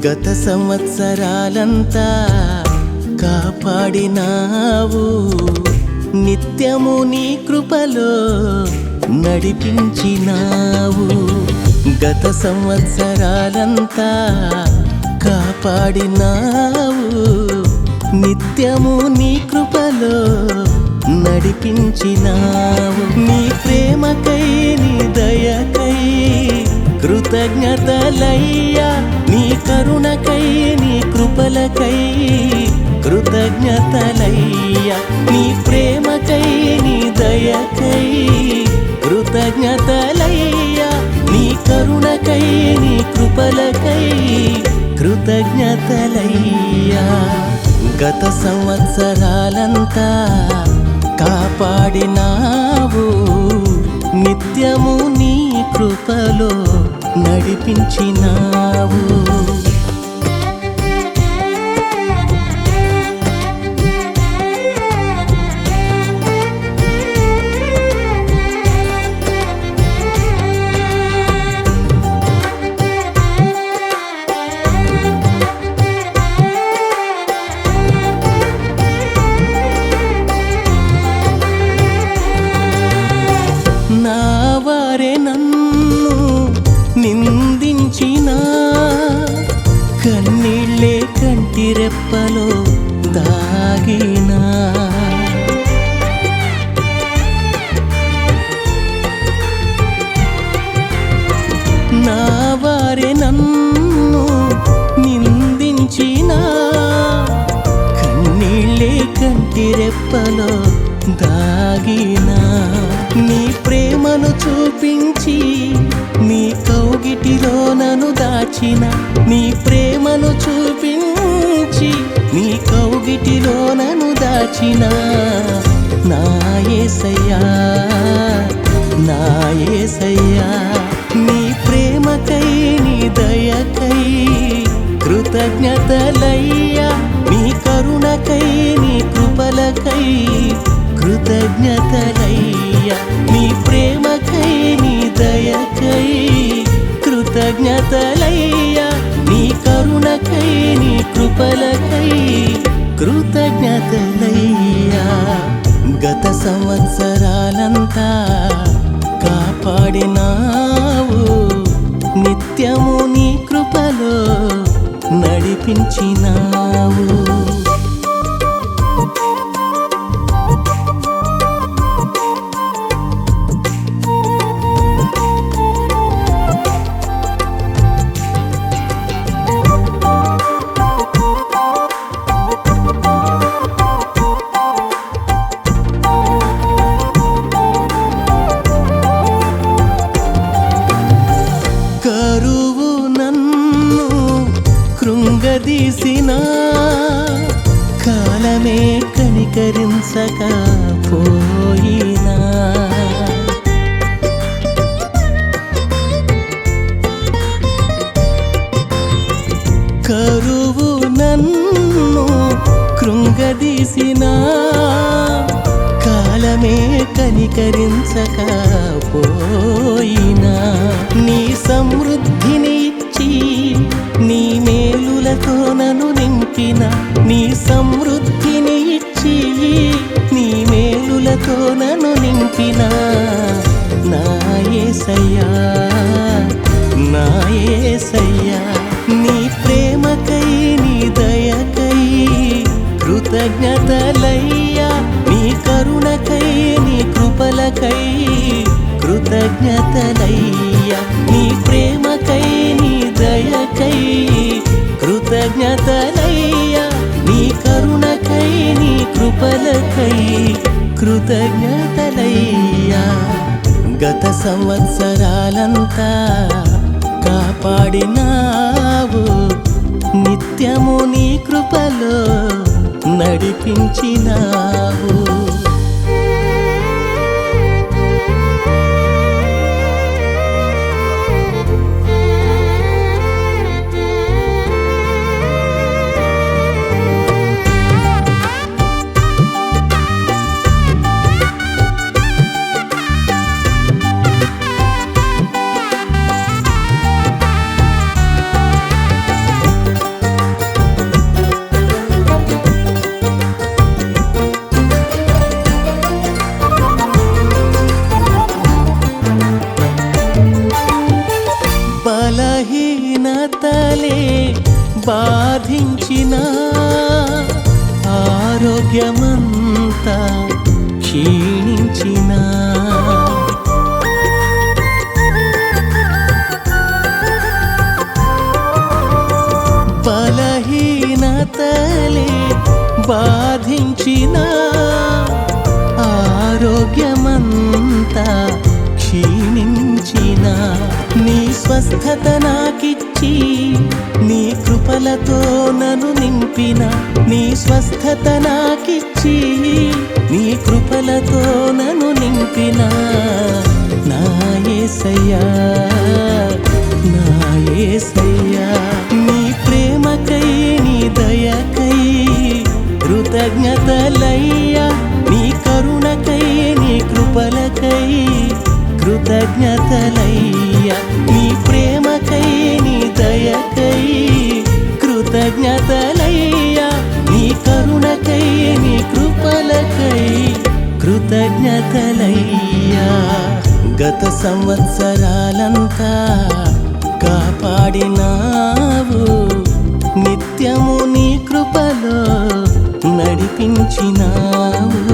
గత సంవత్సరాలంతా కాపాడినావు, నిత్యము నీ కృపలో నడిపించినావు. గత సంవత్సరాలంతా కాపాడినావు, నిత్యము నీ కృపలో నడిపించినావు. నీ ప్రేమకై నీ దయకై కృతజ్ఞతలయ్యా, నీ కరుణకై నీ కృపలకై కృతజ్ఞతలయ్యా. నీ ప్రేమకై నీ దయకై కృతజ్ఞతలయ్యా, నీ కరుణకై నీ కృపలకై కృతజ్ఞతలయ్యా. గత సంవత్సరాలంతా కాపాడినావు, నిత్యము నీ కృపలో నడిపించినావు. నా వారే నన్ను నిందించినా, కన్నీళ్ళే కంటి రెప్పలో దాగినా. నా వారే నన్ను నిందించినా, కన్నీళ్ళే కంటి రెప్పలో దాగినా. నీ ప్రేమను చూపించి నీ కౌగిటిలో నన్ను దాచిన, నీ ప్రేమను చూపించి నీ కౌగిటిలో నన్ను దాచిన నా యేసయ్యా, నా యేసయ్యా. నీ ప్రేమకై నీ దయకై కృతజ్ఞతలయ్యా, నీ కరుణకై నీ కృపలకై కృతజ్ఞతలయ్యా. నీ ప్రేమకై నీ దయకై కృతజ్ఞతలయ్యా, నీ కరుణకై నీ కృపలకై కృతజ్ఞతలయ్యా. గత సంవత్సరాలంతా కాపాడినావు, నిత్యము నీ కృపలో నడిపించినావు. కరువు నన్ను కృంగదీసినా, కాలమే కనికరించకపోయినా. కరువు నన్ను కృంగదీసినా, కాలమే కనికరించకపోయినా. నీ సమృద్ధిని ఇచ్చి నీ మేలులతో నన్ను నింపిన, నీ సమృద్ధిని ఇచ్చి నీ మేలులతో నన్ను నింపిన నా యేసయ్యా, నా యేసయ్యా. నీ ప్రేమకై నీ దయకై కృతజ్ఞతలయ్యా, నీ కరుణకై నీ కృపలకై కృతజ్ఞతలయ్యా. నీ ప్రేమకై నీ దయకై కృతజ్ఞతలయ్యా, నీ కరుణకై నీ కృపలకై కృతజ్ఞతలయ్యా. గత సంవత్సరాలంతా కాపాడినావు, నిత్యము నీ కృపలో నడిపించినావు. బాధించిన ఆరోగ్యమంతా క్షీణించిన బలహీనతలే బాధించిన ఆరోగ్యమంతా క్షీణించిన నీ స్వస్థత నాకిచ్చి నీ కృపలతో నన్ను నింపిన నీ స్వస్థత నాకిచ్చి నీ కృపలతో నన్ను నింపిన నా యేసయ్యా నా యేసయ్యా నీ ప్రేమకై నీ దయకై కృతజ్ఞతలయ్యా నీ కరుణకై నీ కృపలకై కృతజ్ఞతలయ్యా నీ ప్రేమకై నీ దయకై కృతజ్ఞతలయ్యా నీ కరుణకై నీ కృపలకై కృతజ్ఞతలయ్యా గత సంవత్సరాలంతా కాపాడినావు నిత్యము నీ కృపలో నడిపించినావు